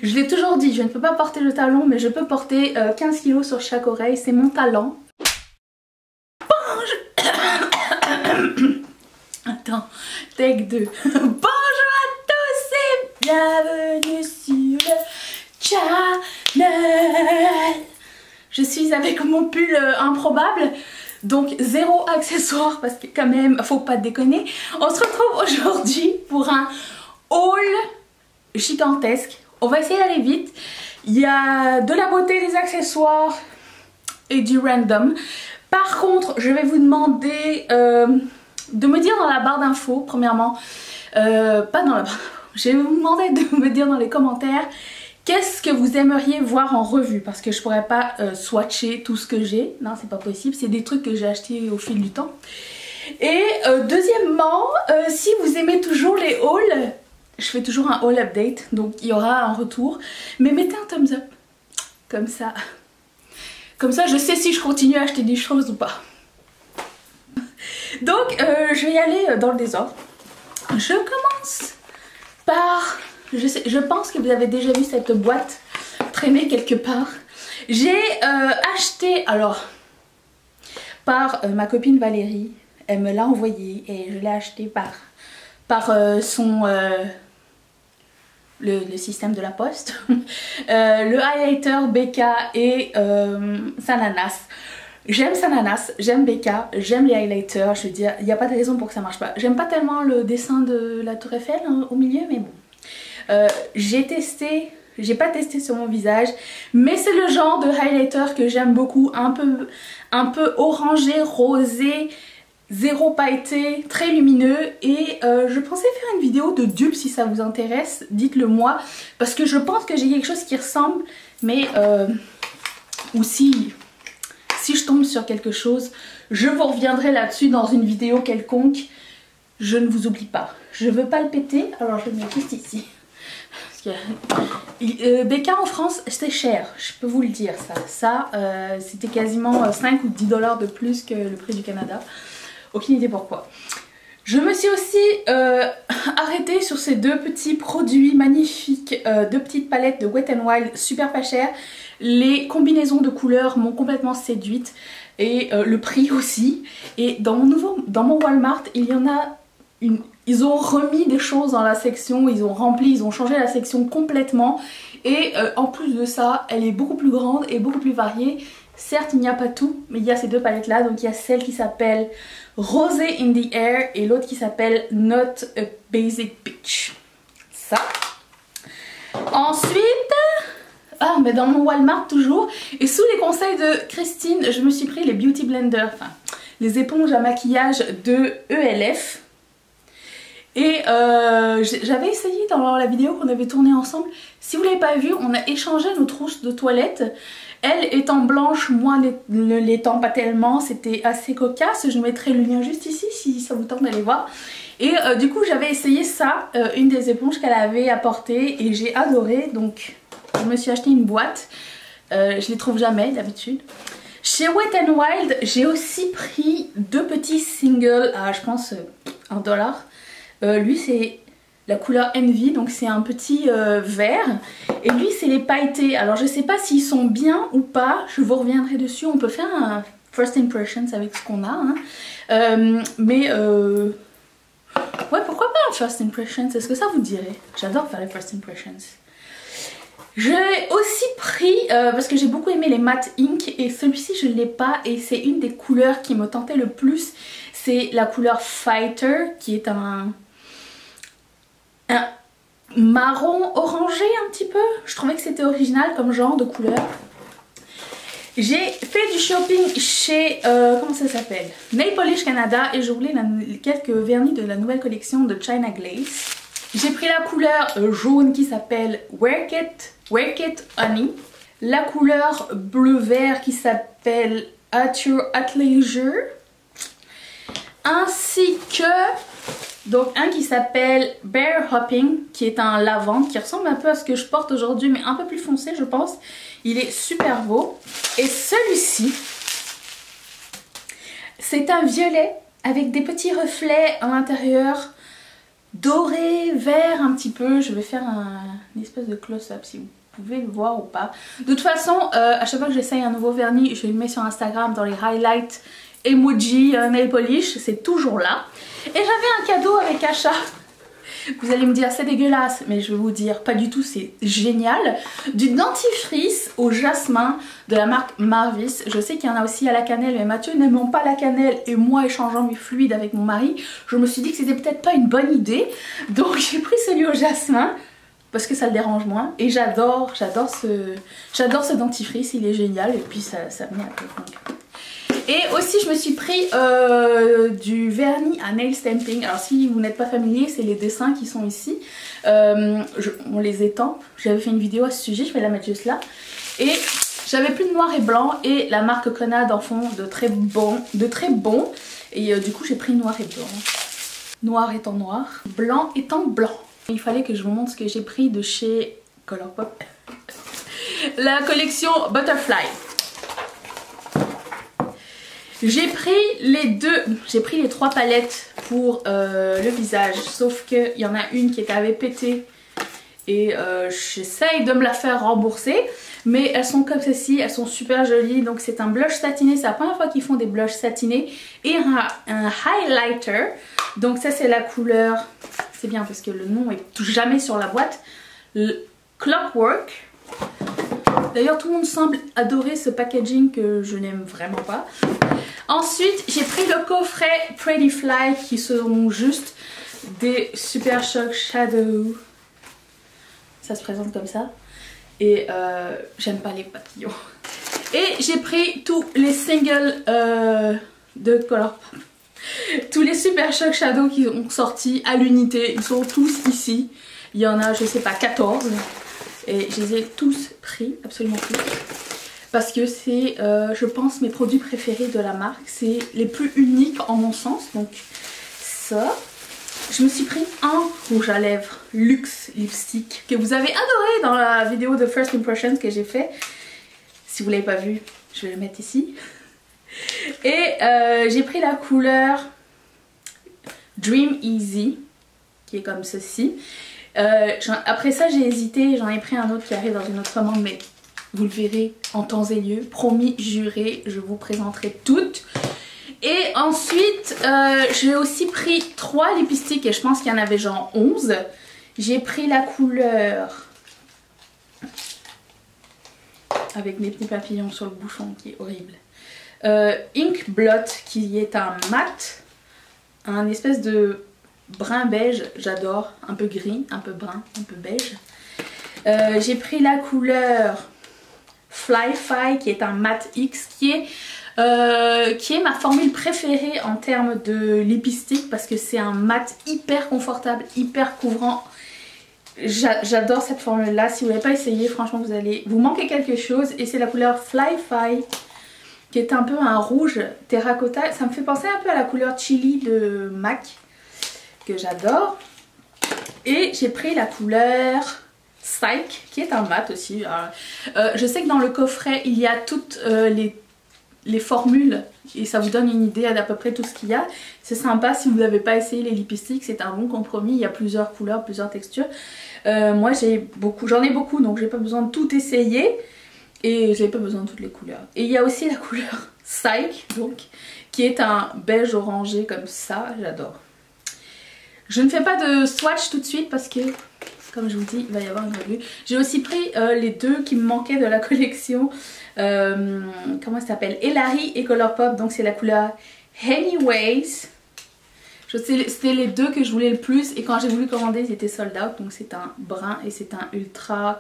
Je l'ai toujours dit, je ne peux pas porter le talon, mais je peux porter 15 kilos sur chaque oreille, c'est mon talent. Attends, take 2. Bonjour à tous et bienvenue sur le channel. Je suis avec mon pull improbable, donc zéro accessoire parce que quand même, faut pas déconner. On se retrouve aujourd'hui pour un haul gigantesque. On va essayer d'aller vite. Il y a de la beauté, des accessoires et du random. Par contre, je vais vous demander de me dire dans la barre d'infos, premièrement, pas dans la barre d'infos, je vais vous demander de me dire dans les commentaires qu'est-ce que vous aimeriez voir en revue, parce que je pourrais pas swatcher tout ce que j'ai, non c'est pas possible, c'est des trucs que j'ai achetés au fil du temps. Et deuxièmement, si vous aimez toujours les hauls, je fais toujours un haul update, donc il y aura un retour, mais mettez un thumbs up, comme ça je sais si je continue à acheter des choses ou pas. Donc je vais y aller dans le désordre. Je commence par... Je pense que vous avez déjà vu cette boîte traîner quelque part. J'ai acheté, alors, par ma copine Valérie. Elle me l'a envoyé et je l'ai acheté par le système de la poste. Le highlighter Becca et Sananas. J'aime Sananas, j'aime Becca, j'aime les highlighters. Je veux dire, il n'y a pas de raison pour que ça marche pas. J'aime pas tellement le dessin de la tour Eiffel hein, au milieu, mais bon. J'ai testé, j'ai pas testé sur mon visage, mais c'est le genre de highlighter que j'aime beaucoup, un peu orangé, rosé, zéro pailleté, très lumineux. Et je pensais faire une vidéo de dupe si ça vous intéresse, dites-le moi, parce que je pense que j'ai quelque chose qui ressemble, mais ou si je tombe sur quelque chose, je vous reviendrai là-dessus dans une vidéo quelconque. Je ne vous oublie pas, je veux pas le péter, alors je le mets juste ici. Becca en France c'est cher, je peux vous le dire ça. C'était quasiment 5 ou 10 $ de plus que le prix du Canada. Aucune idée pourquoi. Je me suis aussi arrêtée sur ces deux petits produits magnifiques, deux petites palettes de Wet n Wild super pas chères. Les combinaisons de couleurs m'ont complètement séduite et le prix aussi. Et dans mon Walmart, il y en a une... Ils ont remis des choses dans la section, ils ont changé la section complètement. Et en plus de ça, elle est beaucoup plus grande et beaucoup plus variée. Certes, il n'y a pas tout, mais il y a ces deux palettes là. Donc il y a celle qui s'appelle Rosé in the Air et l'autre qui s'appelle Not a Basic Peach. Ça. Ensuite, mais dans mon Walmart toujours, et sous les conseils de Christine, je me suis pris les Beauty Blender, enfin les éponges à maquillage de ELF. Et j'avais essayé dans la vidéo qu'on avait tournée ensemble. Si vous ne l'avez pas vu, on a échangé nos trousses de toilette. Elle étant blanche, moi l'étant pas tellement, c'était assez cocasse. Je mettrai le lien juste ici si ça vous tente d'aller voir. Et du coup j'avais essayé ça, une des éponges qu'elle avait apportées et j'ai adoré. Donc je me suis acheté une boîte. Je les trouve jamais d'habitude. Chez Wet n Wild, j'ai aussi pris deux petits singles à je pense $1. Lui c'est la couleur Envy, donc c'est un petit vert. Et lui c'est les pailletés. Alors je sais pas s'ils sont bien ou pas, je vous reviendrai dessus. On peut faire un first impressions avec ce qu'on a. Hein. Ouais, pourquoi pas un first impressions? Est-ce que ça vous dirait? J'adore faire les first impressions. J'ai aussi pris, parce que j'ai beaucoup aimé les matte ink, et celui-ci je ne l'ai pas, et c'est une des couleurs qui me tentait le plus. C'est la couleur Fighter, qui est un marron orangé un petit peu. Je trouvais que c'était original comme genre de couleur. J'ai fait du shopping chez, comment ça s'appelle, Nail Polish Canada, et je voulais quelques vernis de la nouvelle collection de China Glaze. J'ai pris la couleur jaune qui s'appelle Work It Honey, la couleur bleu-vert qui s'appelle At Leisure, ainsi que donc un qui s'appelle Bear Hopping, qui est un lavande qui ressemble un peu à ce que je porte aujourd'hui mais un peu plus foncé je pense. Il est super beau. Et celui-ci, c'est un violet avec des petits reflets à l'intérieur doré, vert un petit peu. Je vais faire une espèce de close-up si vous pouvez le voir ou pas. De toute façon, à chaque fois que j'essaye un nouveau vernis, je le mets sur Instagram dans les highlights, emoji, nail polish, c'est toujours là. Et j'avais un cadeau avec Achat. Vous allez me dire c'est dégueulasse, mais je vais vous dire pas du tout, c'est génial. Du dentifrice au jasmin de la marque Marvis. Je sais qu'il y en a aussi à la cannelle, mais Mathieu n'aimant pas la cannelle et moi échangeant mes fluides avec mon mari, je me suis dit que c'était peut-être pas une bonne idée. Donc j'ai pris celui au jasmin parce que ça le dérange moins. Et j'adore ce dentifrice, il est génial et puis ça me met un peu. Et aussi je me suis pris du vernis à nail stamping. Alors si vous n'êtes pas familier, c'est les dessins qui sont ici. On les étampe. J'avais fait une vidéo à ce sujet, je vais la mettre juste là. Et j'avais plus de noir et blanc et la marque Conad en font de très bons. Et du coup j'ai pris noir et blanc. Noir étant noir, blanc étant blanc. Il fallait que je vous montre ce que j'ai pris de chez Colourpop. La collection Butterfly. J'ai pris les 3 palettes pour le visage, sauf qu'il y en a une qui avait pété et j'essaye de me la faire rembourser, mais elles sont comme ceci, elles sont super jolies. Donc c'est un blush satiné, c'est la première fois qu'ils font des blushs satinés et un highlighter. Donc ça c'est la couleur, c'est bien parce que le nom est jamais sur la boîte, Clockwork. D'ailleurs tout le monde semble adorer ce packaging que je n'aime vraiment pas. Ensuite j'ai pris le coffret Pretty Fly qui seront juste des Super Shock Shadow. Ça se présente comme ça. Et j'aime pas les papillons. Et j'ai pris tous les singles de Colourpop. Tous les Super Shock Shadow qui ont sorti à l'unité. Ils sont tous ici. Il y en a je sais pas 14. Et je les ai tous pris, absolument tous. Parce que c'est, je pense, mes produits préférés de la marque. C'est les plus uniques en mon sens. Donc ça. Je me suis pris un rouge à lèvres Luxe Lipstick que vous avez adoré dans la vidéo de First Impressions que j'ai fait. Si vous ne l'avez pas vu, je vais le mettre ici. Et j'ai pris la couleur Dream Easy qui est comme ceci. Après ça j'ai hésité, j'en ai pris un autre qui arrive dans une autre commande, mais vous le verrez en temps et lieu. Promis, juré, je vous présenterai toutes. Et ensuite j'ai aussi pris 3 lipsticks et je pense qu'il y en avait genre 11. J'ai pris la couleur avec mes petits papillons sur le bouchon qui est horrible. Ink Blot qui est un mat, un espèce de brun beige, j'adore, un peu gris, un peu brun, un peu beige. J'ai pris la couleur Fly Fi qui est un mat X qui est ma formule préférée en termes de lipstick parce que c'est un mat hyper confortable, hyper couvrant. J'adore cette formule là. Si vous n'avez pas essayé, franchement vous allez vous manquer quelque chose. Et c'est la couleur Fly Fi qui est un peu un rouge terracotta. Ça me fait penser un peu à la couleur Chili de MAC que j'adore. Et j'ai pris la couleur Psych qui est un mat aussi. Je sais que dans le coffret il y a toutes les formules et ça vous donne une idée d'à peu près tout ce qu'il y a. C'est sympa si vous n'avez pas essayé les lipsticks, c'est un bon compromis. Il y a plusieurs couleurs, plusieurs textures. Moi j'en ai beaucoup donc j'ai pas besoin de tout essayer et j'ai pas besoin de toutes les couleurs. Et il y a aussi la couleur Psych donc qui est un beige orangé comme ça, j'adore. Je ne fais pas de swatch tout de suite parce que comme je vous dis il va y avoir une revue. J'ai aussi pris les 2 qui me manquaient de la collection. Comment ça s'appelle, Elari et Colourpop, donc c'est la couleur Anyways. C'était les 2 que je voulais le plus et quand j'ai voulu commander ils étaient sold out. Donc c'est un brun et c'est un ultra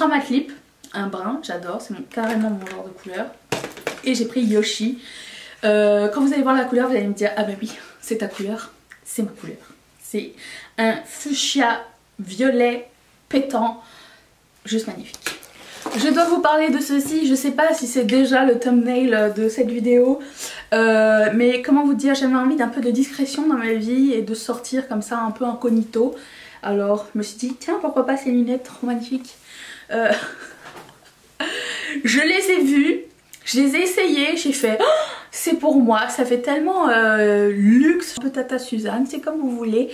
matte lip, un brun, j'adore, c'est carrément mon genre de couleur. Et j'ai pris Yoshi. Quand vous allez voir la couleur vous allez me dire ah bah oui c'est ta couleur, c'est ma couleur. C'est un fuchsia violet pétant, juste magnifique. Je dois vous parler de ceci, je sais pas si c'est déjà le thumbnail de cette vidéo, mais comment vous dire, j'avais envie d'un peu de discrétion dans ma vie et de sortir comme ça un peu incognito. Alors je me suis dit tiens pourquoi pas ces lunettes trop magnifiques. Je les ai vues, je les ai essayées, j'ai fait oh, c'est pour moi, ça fait tellement luxe, un peu Tata Suzanne, c'est comme vous voulez,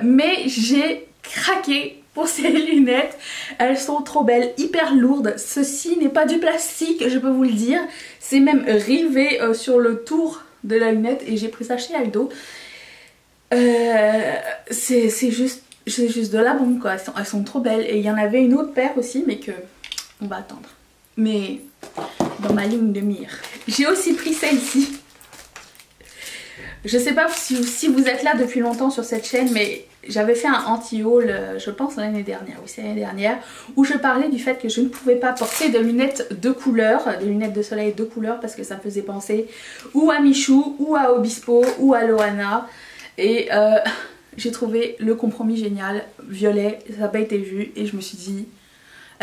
mais j'ai craqué pour ces lunettes. Elles sont trop belles, hyper lourdes. Ceci n'est pas du plastique, je peux vous le dire, c'est même rivé sur le tour de la lunette et j'ai pris ça chez Aldo. C'est juste de la bombe quoi, elles sont trop belles. Et il y en avait une autre paire aussi mais que on va attendre, mais dans ma ligne de mire. J'ai aussi pris celle-ci. Je sais pas si vous êtes là depuis longtemps sur cette chaîne, mais j'avais fait un anti-haul, je pense l'année dernière, oui c'est l'année dernière, où je parlais du fait que je ne pouvais pas porter de lunettes de couleur, des lunettes de soleil de couleur, parce que ça me faisait penser ou à Michou, ou à Obispo, ou à Loana. Et j'ai trouvé le compromis génial, violet, ça n'a pas été vu, et je me suis dit...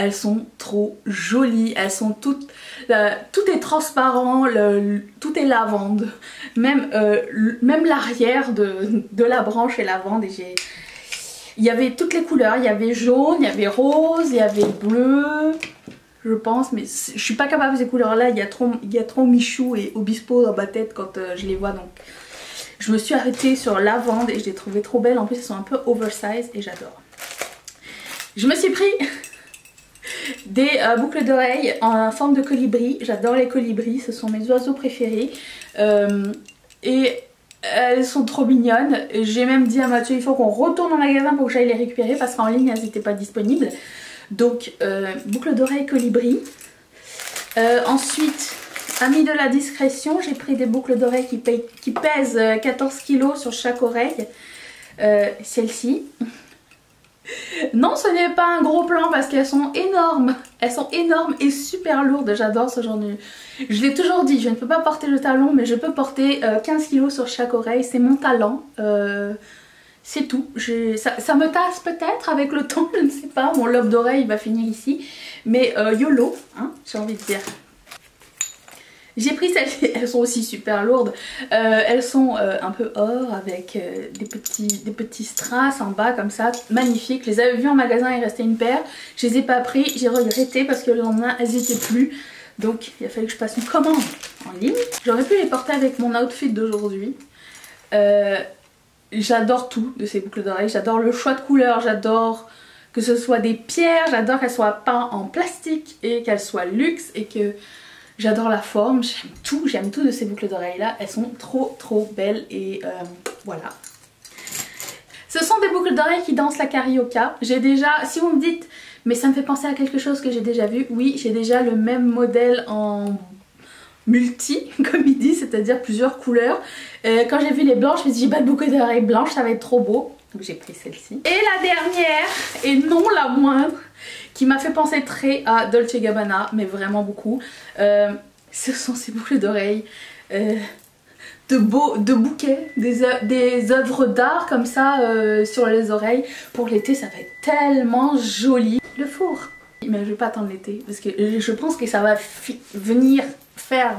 Elles sont trop jolies, elles sont toutes... tout est transparent, tout est lavande. Même l'arrière de la branche est lavande. Et il y avait toutes les couleurs, il y avait jaune, il y avait rose, il y avait bleu, je pense. Mais je suis pas capable de ces couleurs-là, il y a trop Michou et Obispo dans ma tête quand je les vois. Donc je me suis arrêtée sur lavande et je les trouvais trop belles. En plus elles sont un peu oversize et j'adore. Je me suis pris... des boucles d'oreilles en forme de colibri. J'adore les colibris, ce sont mes oiseaux préférés. Et elles sont trop mignonnes. J'ai même dit à Mathieu il faut qu'on retourne au magasin pour que j'aille les récupérer parce qu'en ligne elles n'étaient pas disponibles. Donc boucles d'oreilles colibri. Ensuite, amis de la discrétion, j'ai pris des boucles d'oreilles qui pèsent 14 kg sur chaque oreille. Celle-ci. Non, ce n'est pas un gros plan parce qu'elles sont énormes. Elles sont énormes et super lourdes. J'adore ce genre de... Je l'ai toujours dit, je ne peux pas porter le talon, mais je peux porter 15 kg sur chaque oreille. C'est mon talent. C'est tout. Ça me tasse peut-être avec le temps, je ne sais pas. Mon lobe d'oreille va finir ici. Mais YOLO, hein, j'ai envie de dire. J'ai pris celles-ci, elles sont aussi super lourdes. Elles sont un peu or avec des petits strass en bas comme ça, magnifiques. Je les avais vues en magasin, il restait une paire. Je les ai pas pris, j'ai regretté parce que le lendemain elles étaient plus. Donc il a fallu que je passe une commande en ligne. J'aurais pu les porter avec mon outfit d'aujourd'hui. J'adore tout de ces boucles d'oreilles. J'adore le choix de couleurs, j'adore que ce soit des pierres, j'adore qu'elles soient peintes en plastique et qu'elles soient luxe et que... J'adore la forme, j'aime tout de ces boucles d'oreilles là, elles sont trop belles et voilà. Ce sont des boucles d'oreilles qui dansent la carioca. J'ai déjà, si vous me dites, mais ça me fait penser à quelque chose que j'ai déjà vu, oui j'ai déjà le même modèle en multi, comme il dit, c'est-à-dire plusieurs couleurs. Quand j'ai vu les blanches, je me suis dit, bah, de boucles d'oreilles blanches, ça va être trop beau. Donc j'ai pris celle-ci. Et la dernière, et non la moindre, qui m'a fait penser très à Dolce & Gabbana, mais vraiment beaucoup. Ce sont ces boucles d'oreilles de bouquets, des œuvres d'art comme ça sur les oreilles. Pour l'été, ça va être tellement joli. Le four. Mais je vais pas attendre l'été, parce que je pense que ça va faire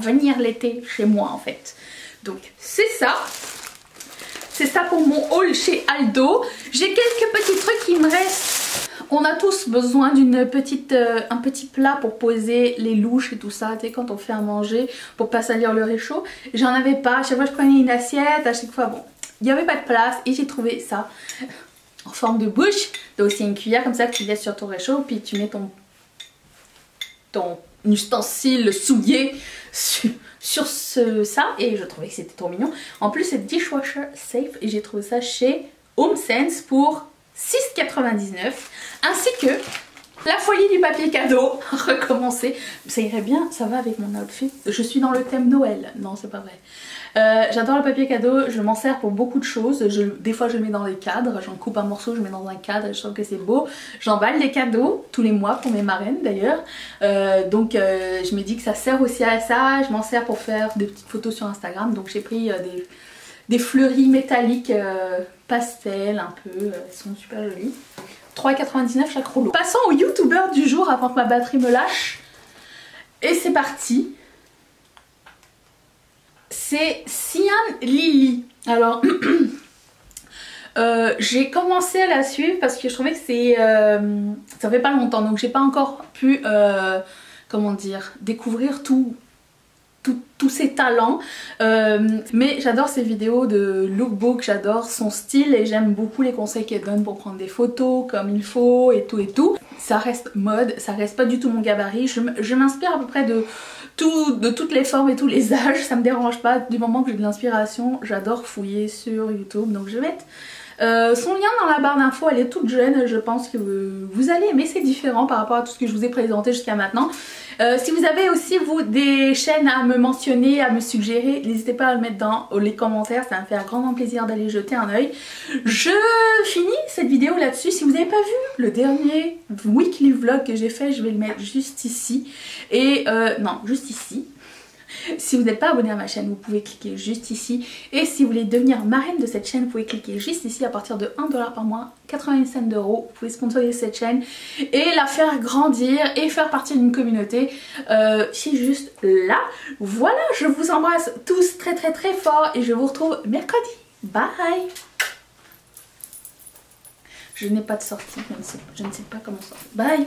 venir l'été chez moi en fait. Donc c'est ça. C'est ça pour mon haul chez Aldo. J'ai quelques petits trucs qui me restent. On a tous besoin d'un petit plat pour poser les louches et tout ça, tu sais, quand on fait à manger pour pas salir le réchaud. J'en avais pas, à chaque fois je prenais une assiette, à chaque fois bon, il n'y avait pas de place et j'ai trouvé ça en forme de bouche. T'as aussi une cuillère comme ça que tu laisses sur ton réchaud, puis tu mets ton ustensile souillé sur ça et je trouvais que c'était trop mignon. En plus c'est dishwasher safe et j'ai trouvé ça chez HomeSense pour 6,99 €, ainsi que la folie du papier cadeau, recommencer. Ça irait bien, ça va avec mon outfit. Je suis dans le thème Noël, non c'est pas vrai. J'adore le papier cadeau, je m'en sers pour beaucoup de choses. Des fois je le mets dans des cadres, j'en coupe un morceau, je le mets dans un cadre et je trouve que c'est beau. J'emballe des cadeaux tous les mois pour mes marraines d'ailleurs. Donc je me dis que ça sert aussi à ça, je m'en sers pour faire des petites photos sur Instagram. Donc j'ai pris des fleuris métalliques pastel un peu, elles sont super jolies. 3,99 € chaque rouleau. Passons au youtubeur du jour avant que ma batterie me lâche. Et c'est parti. C'est Sian Lily. Alors j'ai commencé à la suivre parce que je trouvais que c'est ça fait pas longtemps, donc j'ai pas encore pu comment dire, découvrir tout tous ses talents, mais j'adore ses vidéos de lookbook, j'adore son style et j'aime beaucoup les conseils qu'elle donne pour prendre des photos comme il faut et tout. Ça reste mode, ça reste pas du tout mon gabarit, je m'inspire à peu près de toutes les formes et tous les âges, ça me dérange pas, du moment que j'ai de l'inspiration, j'adore fouiller sur YouTube, donc je vais mettre son lien dans la barre d'infos. Elle est toute jeune, je pense que vous allez aimer, c'est différent par rapport à tout ce que je vous ai présenté jusqu'à maintenant. Si vous avez aussi vous des chaînes à me mentionner, à me suggérer, n'hésitez pas à le mettre dans les commentaires, ça me fait un grand plaisir d'aller jeter un oeil. Je finis cette vidéo là-dessus. Si vous n'avez pas vu le dernier weekly vlog que j'ai fait, je vais le mettre juste ici. Et non, juste ici. Si vous n'êtes pas abonné à ma chaîne, vous pouvez cliquer juste ici. Et si vous voulez devenir marraine de cette chaîne, vous pouvez cliquer juste ici à partir de 1 $ par mois, 80 cents d'euros. Vous pouvez sponsoriser cette chaîne et la faire grandir et faire partie d'une communauté. C'est juste là. Voilà, je vous embrasse tous très fort et je vous retrouve mercredi. Bye! Je n'ai pas de sortie, je ne sais pas comment ça. Bye!